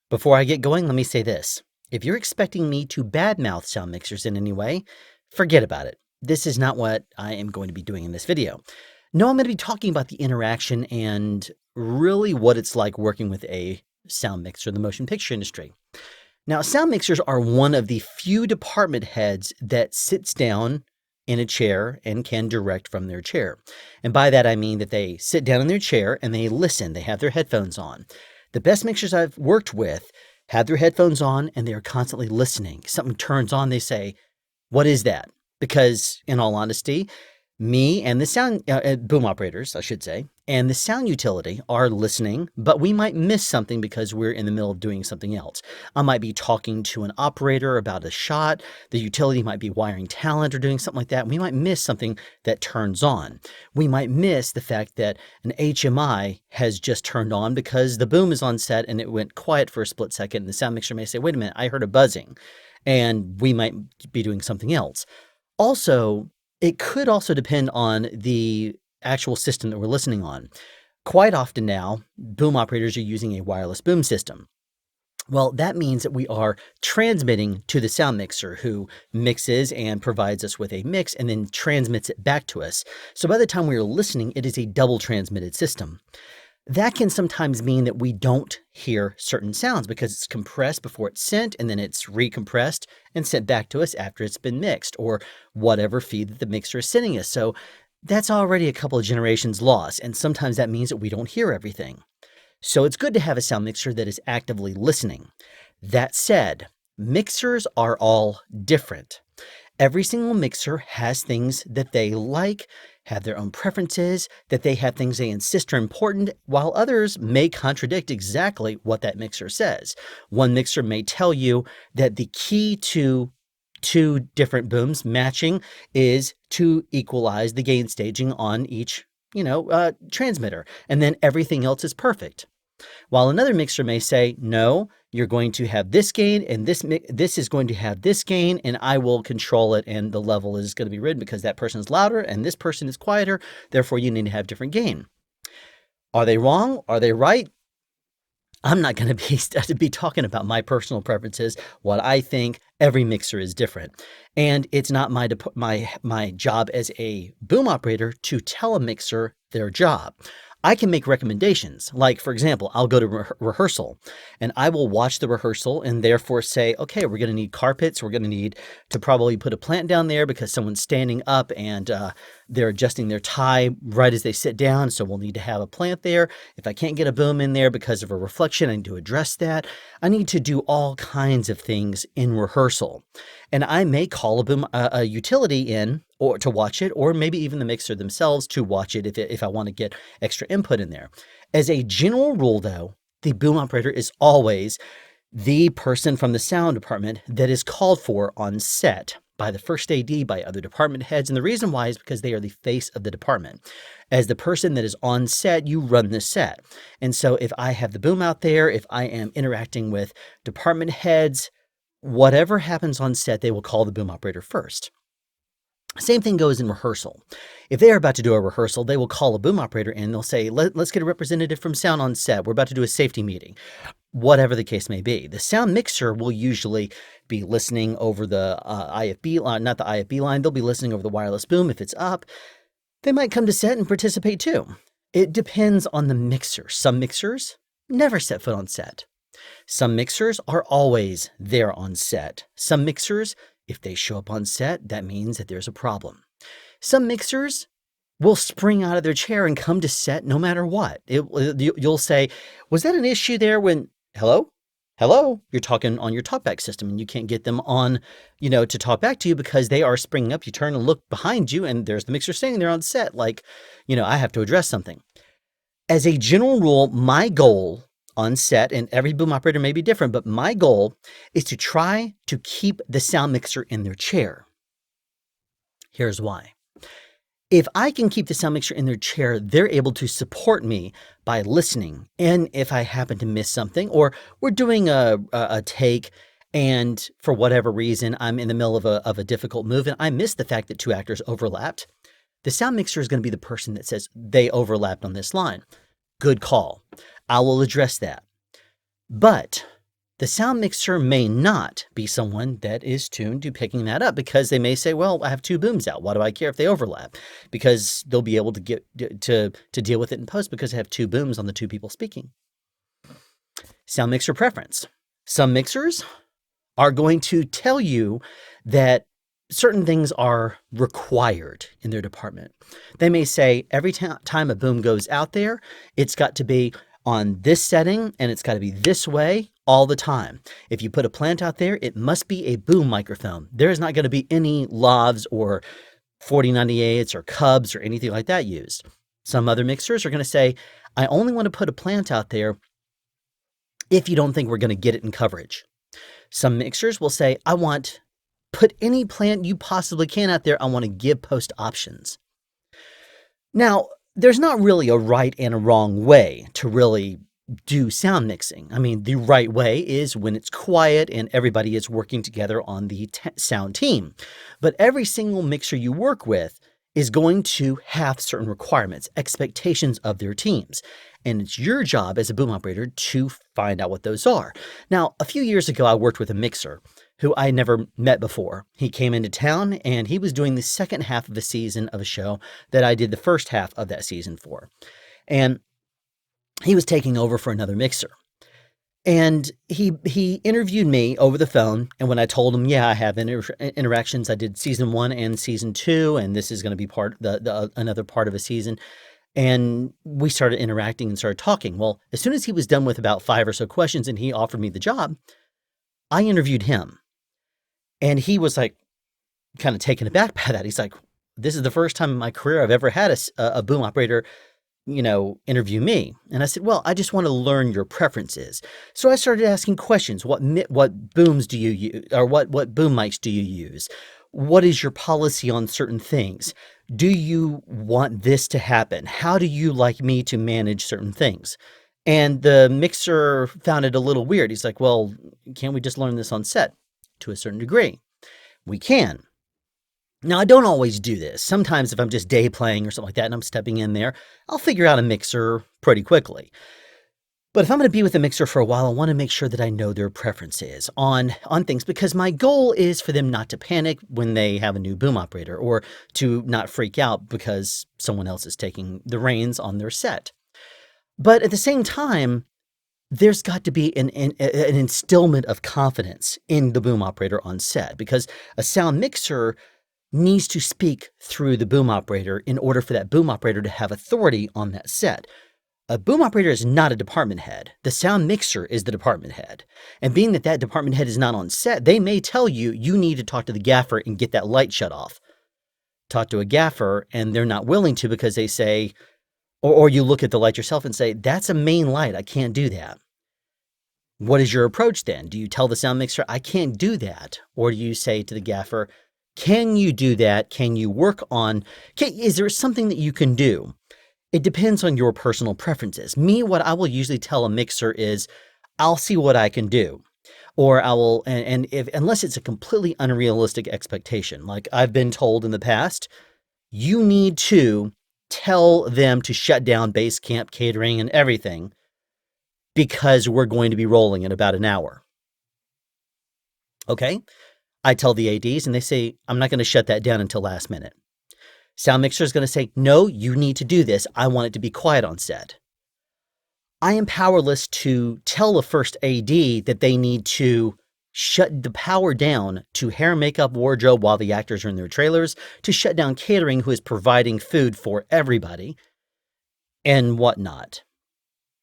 Before I get going, let me say this. If you're expecting me to badmouth sound mixers in any way, forget about it. This is not what I am going to be doing in this video. No, I'm going to be talking about the interaction and really what it's like working with a sound mixer in the motion picture industry. Now, sound mixers are one of the few department heads that sits down in a chair and can direct from their chair. And by that, I mean that they sit down in their chair and they listen. They have their headphones on. The best mixers I've worked with have their headphones on and they are constantly listening. Something turns on, they say, "What is that?" Because, in all honesty, me and the sound boom operators, I should say, and the sound utility are listening, but we might miss something because we're in the middle of doing something else. I might be talking to an operator about a shot. The utility might be wiring talent or doing something like that. We might miss something that turns on. We might miss the fact that an HMI has just turned on because the boom is on set and it went quiet for a split second. And the sound mixer may say, "Wait a minute, I heard a buzzing," and we might be doing something else. Also, it could also depend on the actual system that we're listening on. Quite often now, boom operators are using a wireless boom system. Well, that means that we are transmitting to the sound mixer who mixes and provides us with a mix and then transmits it back to us. So by the time we are listening, it is a double transmitted system. That can sometimes mean that we don't hear certain sounds because it's compressed before it's sent and then it's recompressed and sent back to us after it's been mixed or whatever feed that the mixer is sending us. So that's already a couple of generations lost, and sometimes that means that we don't hear everything. So it's good to have a sound mixer that is actively listening. That said, mixers are all different. Every single mixer has things that they like, have their own preferences, that they have things they insist are important, while others may contradict exactly what that mixer says. One mixer may tell you that the key to two different booms matching is to equalize the gain staging on each, transmitter, and then everything else is perfect. While another mixer may say, "No, you're going to have this gain and this is going to have this gain and I will control it and the level is going to be ridden because that person is louder and this person is quieter, therefore you need to have different gain." Are they wrong? Are they right? I'm not going to be talking about my personal preferences. What I think, every mixer is different. And it's not my job as a boom operator to tell a mixer their job. I can make recommendations. Like, for example, I'll go to rehearsal and I will watch the rehearsal and therefore say, okay, we're going to need carpets. We're going to need to probably put a plant down there because someone's standing up and they're adjusting their tie right as they sit down. So we'll need to have a plant there. If I can't get a boom in there because of a reflection, I need to address that. I need to do all kinds of things in rehearsal. And I may call a utility in or to watch it, or maybe even the mixer themselves to watch it if I want to get extra input in there. As a general rule, though, the boom operator is always the person from the sound department that is called for on set by the first AD, by other department heads. And the reason why is because they are the face of the department. As the person that is on set, you run the set. And so if I have the boom out there, if I am interacting with department heads, whatever happens on set, they will call the boom operator first. Same thing goes in rehearsal. If they are about to do a rehearsal, they will call a boom operator and they'll say, let's get a representative from sound on set. We're about to do a safety meeting, whatever the case may be. The sound mixer will usually be listening over the IFB line, not the IFB line. They'll be listening over the wireless boom if it's up. They might come to set and participate too. It depends on the mixer. Some mixers never set foot on set. Some mixers are always there on set. Some mixers, if they show up on set, that means that there's a problem. Some mixers will spring out of their chair and come to set no matter what. You'll say, "Was that an issue there when, hello? Hello?" You're talking on your talkback system and you can't get them on, to talk back to you because they are springing up. You turn and look behind you and there's the mixer standing there on set like, I have to address something. As a general rule, my goal on set, and every boom operator may be different, but my goal is to try to keep the sound mixer in their chair. Here's why. If I can keep the sound mixer in their chair, they're able to support me by listening. And if I happen to miss something, or we're doing a take, and for whatever reason, I'm in the middle of a difficult move, and I missed the fact that two actors overlapped, the sound mixer is going to be the person that says they overlapped on this line. Good call. I will address that. But The sound mixer may not be someone that is tuned to picking that up because they may say, well, I have two booms out. Why do I care if they overlap? Because they'll be able to get to deal with it in post because I have two booms on the two people speaking. Sound mixer preference. Some mixers are going to tell you that certain things are required in their department. They may say every time a boom goes out there, it's got to be on this setting and it's got to be this way all the time. If you put a plant out there, it must be a boom microphone. There is not going to be any lavs or 4098s or Cubs or anything like that used. Some other mixers are going to say, I only want to put a plant out there if you don't think we're going to get it in coverage. Some mixers will say, I want put any plant you possibly can out there. I want to give post options. Now, there's not really a right and a wrong way to really do sound mixing. I mean, the right way is when it's quiet and everybody is working together on the sound team. But every single mixer you work with is going to have certain requirements, expectations of their teams. And it's your job as a boom operator to find out what those are. Now, a few years ago, I worked with a mixer who I never met before. He came into town and he was doing the second half of a season of a show that I did the first half of that season for. And he was taking over for another mixer. And he interviewed me over the phone. And when I told him, yeah, I have interactions, I did season 1 and season 2, and this is going to be another part of a season. And we started interacting and started talking. Well, as soon as he was done with about 5 or so questions and he offered me the job, I interviewed him. And he was like kind of taken aback by that. He's like, this is the first time in my career I've ever had a boom operator, interview me. And I said, well, I just want to learn your preferences. So I started asking questions. What booms do you use? Or what boom mics do you use? What is your policy on certain things? Do you want this to happen? How do you like me to manage certain things? And the mixer found it a little weird. He's like, well, can't we just learn this on set? To a certain degree, we can. Now, I don't always do this. Sometimes if I'm just day playing or something like that and I'm stepping in there, I'll figure out a mixer pretty quickly. But if I'm going to be with a mixer for a while, I want to make sure that I know their preferences on things, because my goal is for them not to panic when they have a new boom operator or to not freak out because someone else is taking the reins on their set. But at the same time, there's got to be an instillment of confidence in the boom operator on set, because a sound mixer needs to speak through the boom operator in order for that boom operator to have authority on that set. A boom operator is not a department head. The sound mixer is the department head. And being that that department head is not on set, they may tell you, you need to talk to the gaffer and get that light shut off. Talk to a gaffer, and they're not willing to because they say, or you look at the light yourself and say, that's a main light. I can't do that. What is your approach then? Do you tell the sound mixer, I can't do that? Or do you say to the gaffer, can you do that? Can you work on, is there something that you can do? It depends on your personal preferences. Me, what I will usually tell a mixer is, I'll see what I can do. Or I will, unless it's a completely unrealistic expectation, like I've been told in the past, you need to tell them to shut down base camp, catering, and everything because we're going to be rolling in about an hour. Okay? I tell the ADs and they say, I'm not going to shut that down until last minute. Sound mixer is going to say, no, you need to do this. I want it to be quiet on set. I am powerless to tell the first AD that they need to shut the power down to hair, makeup, wardrobe while the actors are in their trailers, to shut down catering, who is providing food for everybody, and whatnot.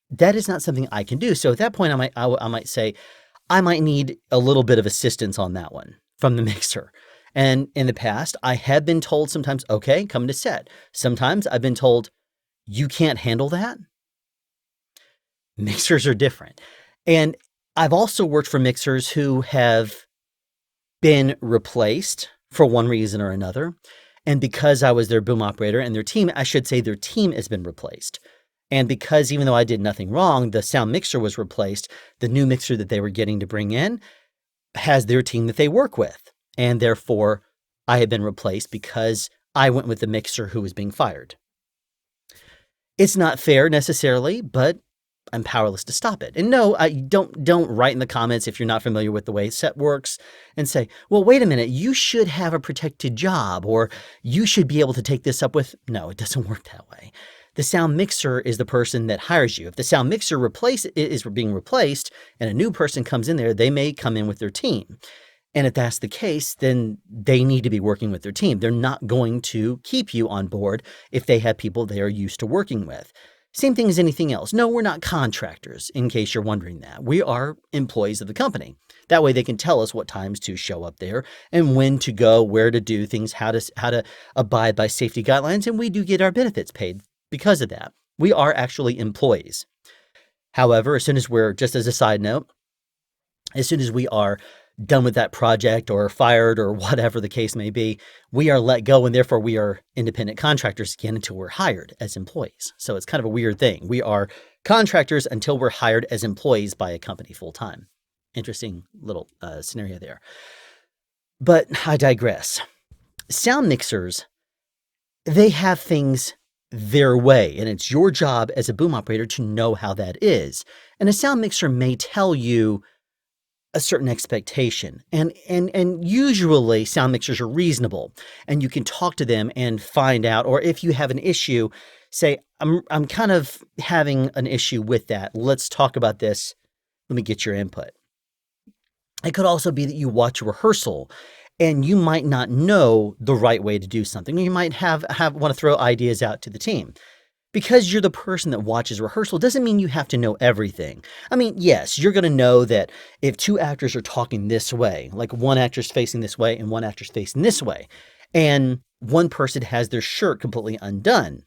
That is not something I can do. So at that point, I might say, I might need a little bit of assistance on that one from the mixer. And in the past, I have been told sometimes, okay, come to set. Sometimes I've been told, you can't handle that. Mixers are different. And I've also worked for mixers who have been replaced for one reason or another. And because I was their boom operator and their team, I should say their team has been replaced. And because even though I did nothing wrong, the sound mixer was replaced, the new mixer that they were getting to bring in has their team that they work with. And therefore, I had been replaced because I went with the mixer who was being fired. It's not fair necessarily, but I'm powerless to stop it. And no, don't write in the comments if you're not familiar with the way set works and say, well, wait a minute, you should have a protected job, or you should be able to take this up with. No, it doesn't work that way. The sound mixer is the person that hires you. If the sound mixer is being replaced and a new person comes in there, they may come in with their team. And if that's the case, then they need to be working with their team. They're not going to keep you on board if they have people they are used to working with. Same thing as anything else. No, we're not contractors, in case you're wondering that. We are employees of the company. That way they can tell us what times to show up there and when to go, where to do things, how to abide by safety guidelines, and we do get our benefits paid because of that. We are actually employees. However, as soon as we're, just as a side note, as soon as we are done with that project or fired or whatever the case may be, we are let go, and therefore we are independent contractors again until we're hired as employees. So it's kind of a weird thing. We are contractors until we're hired as employees by a company full time. Interesting little scenario there. But I digress. Sound mixers, they have things their way, and it's your job as a boom operator to know how that is. And a sound mixer may tell you a certain expectation. And usually sound mixers are reasonable, and you can talk to them and find out, or if you have an issue, say, I'm kind of having an issue with that. Let's talk about this. Let me get your input. It could also be that you watch a rehearsal and you might not know the right way to do something. You might want to throw ideas out to the team. Because you're the person that watches rehearsal doesn't mean you have to know everything. I mean, yes, you're going to know that if two actors are talking this way, like one actor's facing this way and one actor's facing this way, and one person has their shirt completely undone,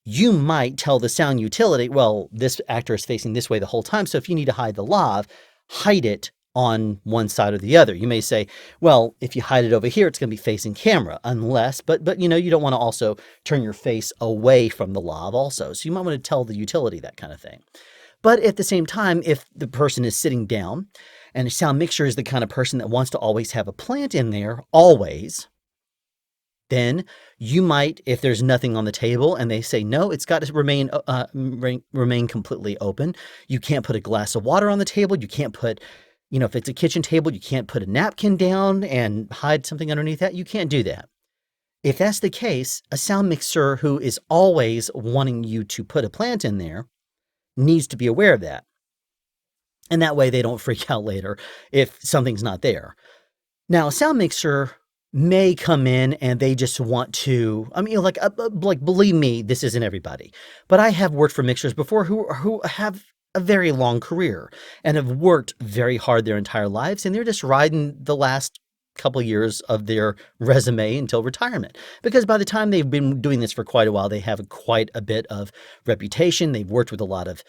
you might tell the sound utility, well, this actor is facing this way the whole time, so if you need to hide the lav, hide it on one side or the other. You may say, well, if you hide it over here, it's going to be facing camera, unless, but you know, you don't want to also turn your face away from the lav also. So you might want to tell the utility that kind of thing. But at the same time, if the person is sitting down and a sound mixer is the kind of person that wants to always have a plant in there, always, then you might, if there's nothing on the table and they say, no, it's got to remain completely open. You can't put a glass of water on the table. You can't put, you know, if it's a kitchen table, you can't put a napkin down and hide something underneath that. You can't do that. If that's the case, a sound mixer who is always wanting you to put a plant in there needs to be aware of that. And that way they don't freak out later if something's not there. Now, a sound mixer may come in and they just want to, I mean, like believe me, this isn't everybody, but I have worked for mixers before who have a very long career and have worked very hard their entire lives, and they're just riding the last couple years of their resume until retirement, because by the time they've been doing this for quite a while, they have quite a bit of reputation. They've worked with a lot of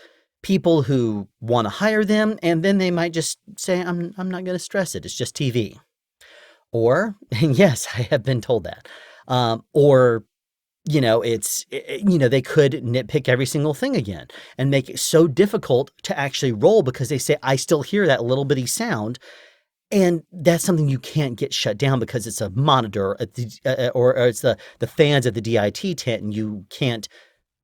people who want to hire them, and then they might just say, I'm not going to stress it. It's just TV. Or, and yes, I have been told that. Or, you know, they could nitpick every single thing again and make it so difficult to actually roll because they say, I still hear that little bitty sound. And that's something you can't get shut down because it's a monitor at or it's the fans at the DIT tent, and you can't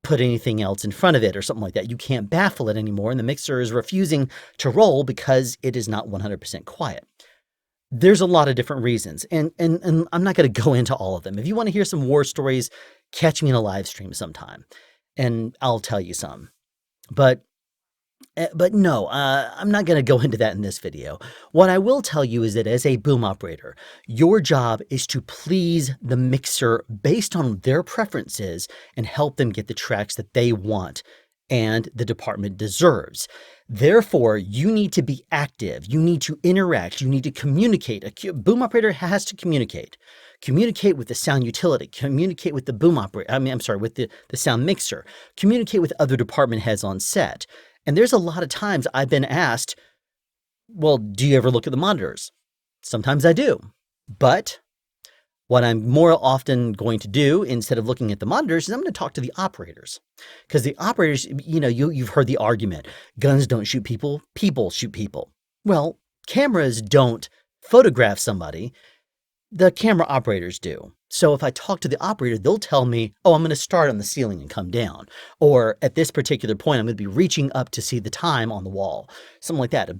put anything else in front of it or something like that. You can't baffle it anymore. And the mixer is refusing to roll because it is not 100% quiet. There's a lot of different reasons, and I'm not going to go into all of them. If you want to hear some war stories, catch me in a live stream sometime, and I'll tell you some. But no, I'm not going to go into that in this video. What I will tell you is that as a boom operator, your job is to please the mixer based on their preferences and help them get the tracks that they want and the department deserves. Therefore, you need to be active. You need to interact. You need to communicate. A boom operator has to communicate. Communicate with the sound utility. Communicate with the boom operator. With the sound mixer. Communicate with other department heads on set. And there's a lot of times I've been asked, well, do you ever look at the monitors? Sometimes I do. But what I'm more often going to do instead of looking at the monitors is I'm going to talk to the operators. Because the operators, you know, you've heard the argument, guns don't shoot people, people shoot people. Well, cameras don't photograph somebody. The camera operators do. So if I talk to the operator, they'll tell me, oh, I'm going to start on the ceiling and come down. Or at this particular point, I'm going to be reaching up to see the time on the wall. Something like that.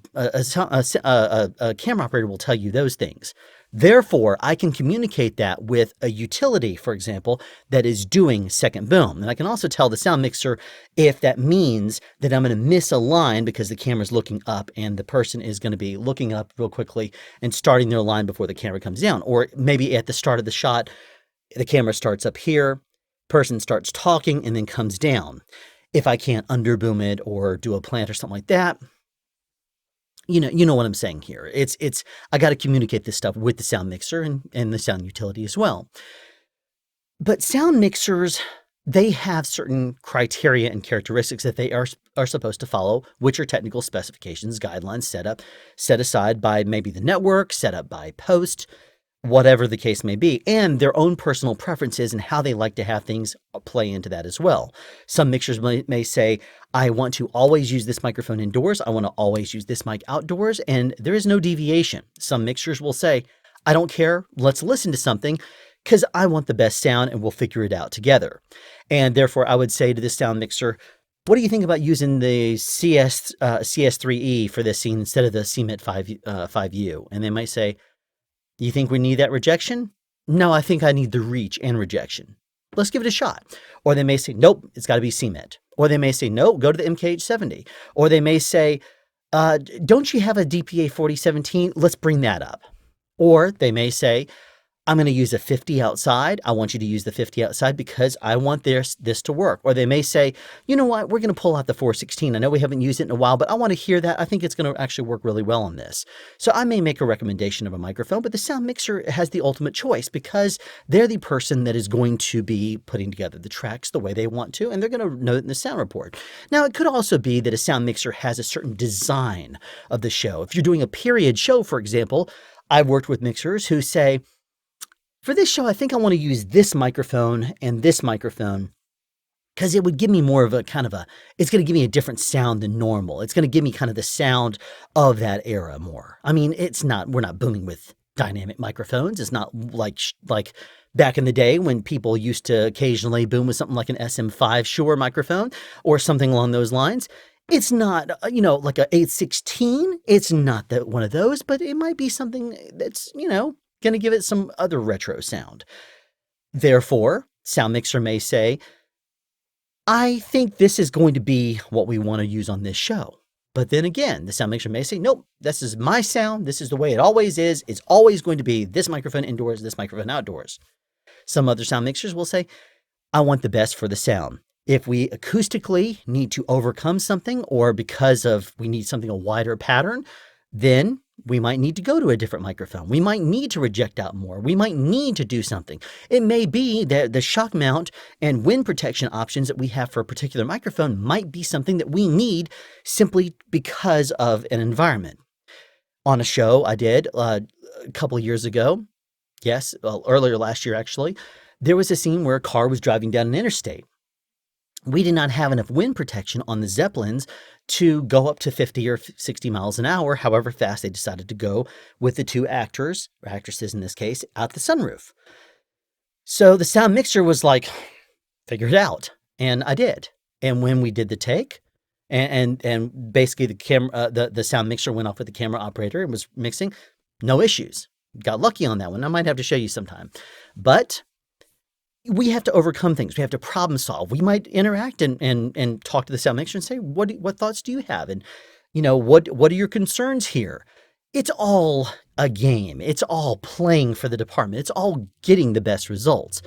A camera operator will tell you those things. Therefore, I can communicate that with a utility, for example, that is doing second boom. And I can also tell the sound mixer if that means that I'm going to miss a line because the camera's looking up and the person is going to be looking up real quickly and starting their line before the camera comes down. Or maybe at the start of the shot, the camera starts up here, person starts talking and then comes down. If I can't underboom it or do a plant or something like that, you know what I'm saying here. I got to communicate this stuff with the sound mixer and the sound utility as well. But sound mixers, they have certain criteria and characteristics that they are supposed to follow, which are technical specifications, guidelines set aside by maybe the network, set up by Post, whatever the case may be, and their own personal preferences and how they like to have things play into that as well. Some mixers may say, I want to always use this microphone indoors. I want to always use this mic outdoors, and there is no deviation. Some mixers will say, I don't care. Let's listen to something because I want the best sound and we'll figure it out together. And therefore, I would say to this sound mixer, what do you think about using the CS3E for this scene instead of the CMIT 5U? And they might say, you think we need that rejection? No, I think I need the reach and rejection. Let's give it a shot. Or they may say, nope, it's got to be CMIT. Or they may say, no, go to the MKH70. Or they may say, don't you have a DPA 4017? Let's bring that up. Or they may say, I'm going to use a 50 outside. I want you to use the 50 outside because I want this to work. Or they may say, you know what, we're going to pull out the 416. I know we haven't used it in a while, but I want to hear that. I think it's going to actually work really well on this. So I may make a recommendation of a microphone, but the sound mixer has the ultimate choice because they're the person that is going to be putting together the tracks the way they want to, and they're going to know it in the sound report. Now, it could also be that a sound mixer has a certain design of the show. If you're doing a period show, for example, I've worked with mixers who say, for this show, I think I want to use this microphone and this microphone because it would give me more of a it's going to give me a different sound than normal. It's going to give me kind of the sound of that era more. I mean, we're not booming with dynamic microphones. It's not like back in the day when people used to occasionally boom with something like an SM5 Shure microphone or something along those lines. It's not, like a 816. It's not one of those, but it might be something that's, going to give it some other retro sound. Therefore, sound mixer may say, I think this is going to be what we want to use on this show. But then again, the sound mixer may say, nope, this is my sound. This is the way it always is. It's always going to be this microphone indoors, this microphone outdoors. Some other sound mixers will say, I want the best for the sound. If we acoustically need to overcome something or because we need something a wider pattern, then we might need to go to a different microphone. We might need to reject out more. We might need to do something. It may be that the shock mount and wind protection options that we have for a particular microphone might be something that we need simply because of an environment. On a show I did a couple of years ago, earlier last year actually, there was a scene where a car was driving down an interstate. We did not have enough wind protection on the Zeppelins to go up to 50 or 60 miles an hour, however fast they decided to go with the two actors, or actresses in this case, out the sunroof. So the sound mixer was like, figure it out. And I did. And when we did the take, and basically the sound mixer went off with the camera operator and was mixing, no issues. Got lucky on that one. I might have to show you sometime. But we have to overcome things. We have to problem solve. We might interact and talk to the sound mixer and say, what thoughts do you have? And, what are your concerns here? It's all a game. It's all playing for the department. It's all getting the best results.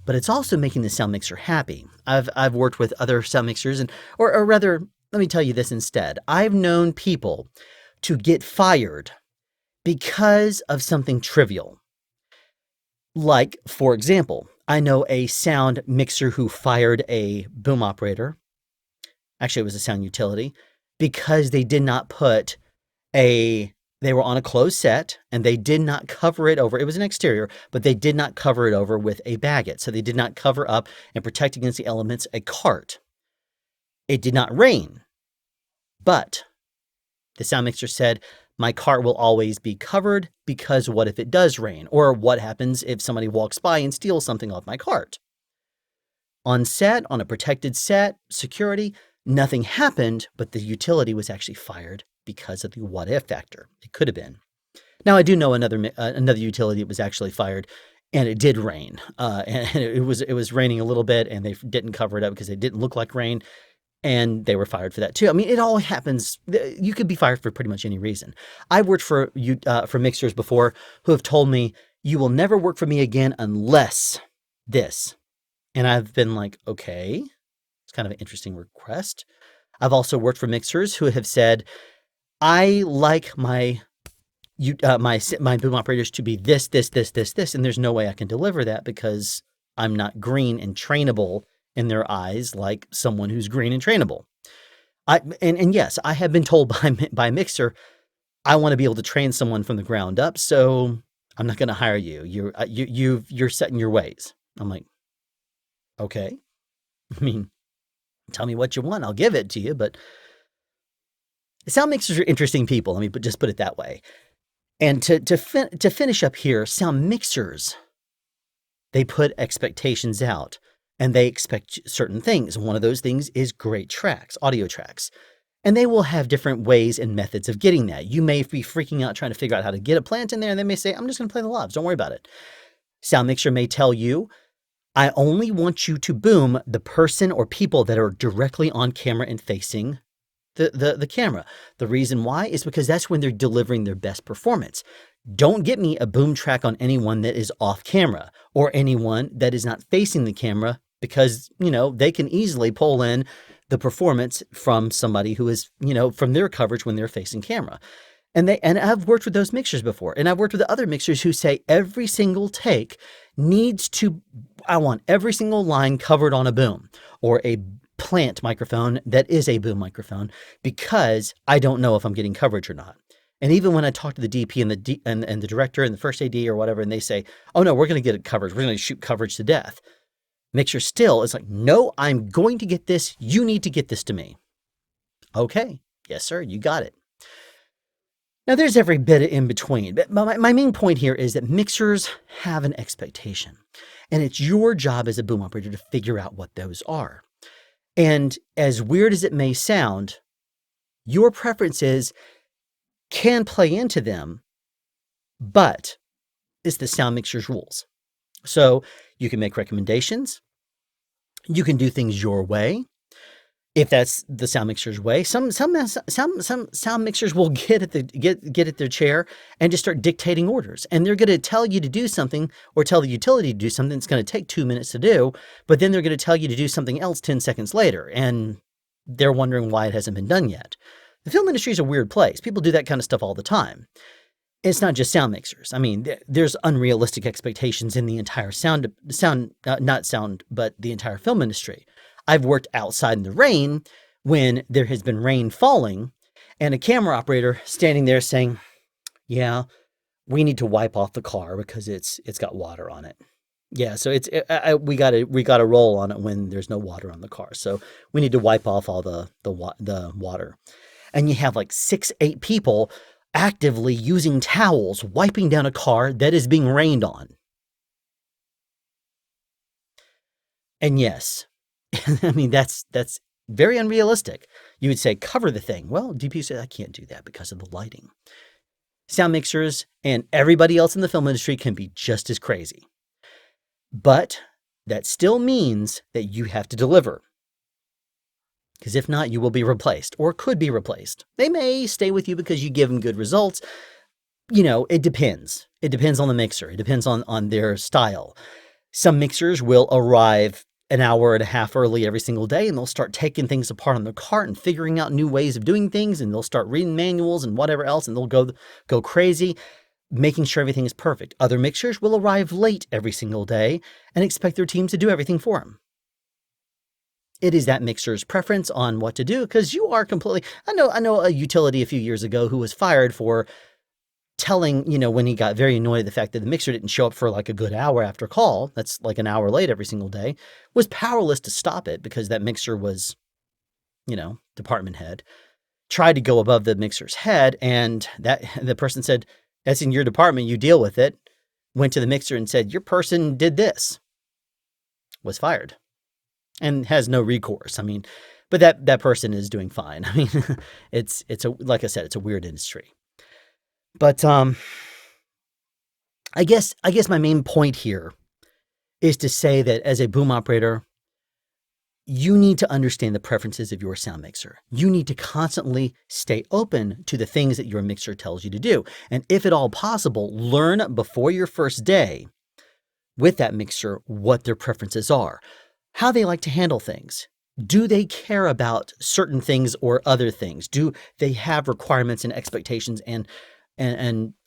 But it's also making the sound mixer happy. I've worked with other sound mixers, or rather, let me tell you this instead. I've known people to get fired because of something trivial. Like, for example, I know a sound mixer who fired a boom operator. Actually, it was a sound utility because they did not they were on a closed set and they did not cover it over. It was an exterior, but they did not cover it over with a baguette. So they did not cover up and protect against the elements a cart. It did not rain, but the sound mixer said, My car will always be covered because what if it does rain? Or what happens if somebody walks by and steals something off my cart? On set, on a protected set, security, nothing happened, but the utility was actually fired because of the what if factor. It could have been. Now, I do know another utility that was actually fired, and it did rain. And it was raining a little bit, and they didn't cover it up because it didn't look like rain, and they were fired for that too. I mean, it all happens. You could be fired for pretty much any reason. I've worked for mixers before who have told me, you will never work for me again unless this. And I've been like, okay, it's kind of an interesting request. I've also worked for mixers who have said, I like my boom operators to be this, and there's no way I can deliver that because I'm not green and trainable in their eyes like someone who's green and trainable. And yes, I have been told by a mixer, I want to be able to train someone from the ground up, so I'm not going to hire you. You're set in your ways. I'm like, okay. I mean, tell me what you want. I'll give it to you, but sound mixers are interesting people. Let me just put it that way. And to finish up here, sound mixers, they put expectations out and they expect certain things. One of those things is great tracks, audio tracks. And they will have different ways and methods of getting that. You may be freaking out trying to figure out how to get a plant in there, and they may say, I'm just going to play the lavs. Don't worry about it. Sound mixer may tell you, I only want you to boom the person or people that are directly on camera and facing the camera. The reason why is because that's when they're delivering their best performance. Don't get me a boom track on anyone that is off camera or anyone that is not facing the camera because, they can easily pull in the performance from somebody who is, from their coverage when they're facing camera. And I've worked with those mixers before, and I've worked with other mixers who say every single take I want every single line covered on a boom or a plant microphone that is a boom microphone because I don't know if I'm getting coverage or not. And even when I talk to the DP and the director and the first AD or whatever, and they say, oh no, we're going to get it coverage. We're going to shoot coverage to death. Mixer still is like, no, I'm going to get this. You need to get this to me. Okay. Yes, sir. You got it. Now, there's every bit in between, but my main point here is that mixers have an expectation, and it's your job as a boom operator to figure out what those are. And as weird as it may sound, your preferences can play into them, but it's the sound mixer's rules. So you can make recommendations. You can do things your way. If that's the sound mixer's way, some sound mixers will get at their chair and just start dictating orders. And they're going to tell you to do something or tell the utility to do something that's going to take 2 minutes to do, but then they're going to tell you to do something else 10 seconds later. And they're wondering why it hasn't been done yet. The film industry is a weird place. People do that kind of stuff all the time. It's not just sound mixers. I mean, there's unrealistic expectations in the entire but the entire film industry. I've worked outside in the rain when there has been rain falling and a camera operator standing there saying, yeah, we need to wipe off the car because it's got water on it. Yeah, so we got to roll on it when there's no water on the car. So we need to wipe off all the water. And you have like 6-8 people actively using towels, wiping down a car that is being rained on. And yes, I mean, that's very unrealistic. You would say, cover the thing. Well, DP said, I can't do that because of the lighting. Sound mixers and everybody else in the film industry can be just as crazy. But that still means that you have to deliver. Because if not, you will be replaced or could be replaced. They may stay with you because you give them good results. It depends. It depends on the mixer. It depends on their style. Some mixers will arrive an hour and a half early every single day, and they'll start taking things apart on their cart and figuring out new ways of doing things, and they'll start reading manuals and whatever else, and they'll go crazy, making sure everything is perfect. Other mixers will arrive late every single day and expect their teams to do everything for them. It is that mixer's preference on what to do, because you are completely... I know a utility a few years ago who was fired for telling, when he got very annoyed at the fact that the mixer didn't show up for like a good hour after call, that's like an hour late every single day, was powerless to stop it because that mixer was, department head. tried to go above the mixer's head, and the person said, "That's in your department, you deal with it." Went to the mixer and said, "Your person did this." Was fired and has no recourse. I mean, but that person is doing fine. I mean, it's like I said, it's a weird industry. But I guess my main point here is to say that as a boom operator, you need to understand the preferences of your sound mixer. You need to constantly stay open to the things that your mixer tells you to do. And if at all possible, learn before your first day with that mixer what their preferences are, how they like to handle things. Do they care about certain things or other things? Do they have requirements and expectations? And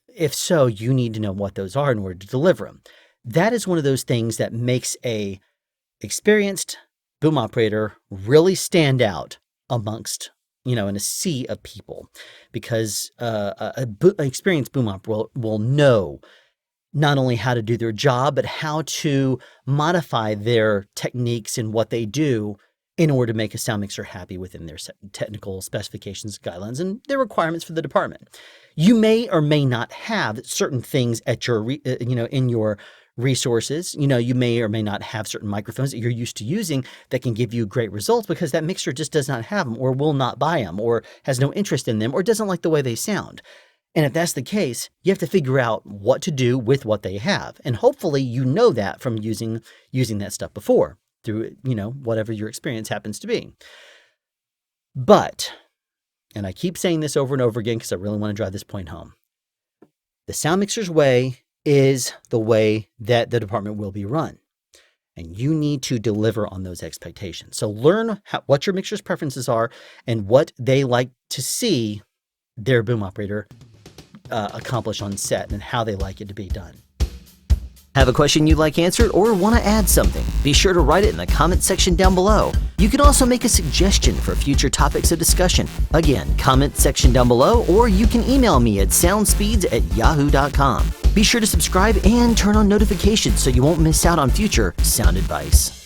if so, you need to know what those are in order to deliver them. That is one of those things that makes a experienced boom operator really stand out amongst, in a sea of people, because an experienced boom operator will know not only how to do their job, but how to modify their techniques and what they do in order to make a sound mixer happy within their technical specifications, guidelines, and their requirements for the department. You may or may not have certain things at your, in your resources. You may or may not have certain microphones that you're used to using that can give you great results because that mixer just does not have them, or will not buy them, or has no interest in them, or doesn't like the way they sound. And if that's the case, you have to figure out what to do with what they have. And hopefully you know that from using that stuff before through, whatever your experience happens to be. But, and I keep saying this over and over again because I really want to drive this point home, the sound mixer's way is the way that the department will be run. And you need to deliver on those expectations. So learn what your mixer's preferences are and what they like to see their boom operator accomplish on set and how they like it to be done. Have a question you'd like answered or want to add something? Be sure to write it in the comment section down below. You can also make a suggestion for future topics of discussion. Again, comment section down below, or you can email me at soundspeeds@yahoo.com. Be sure to subscribe and turn on notifications so you won't miss out on future sound advice.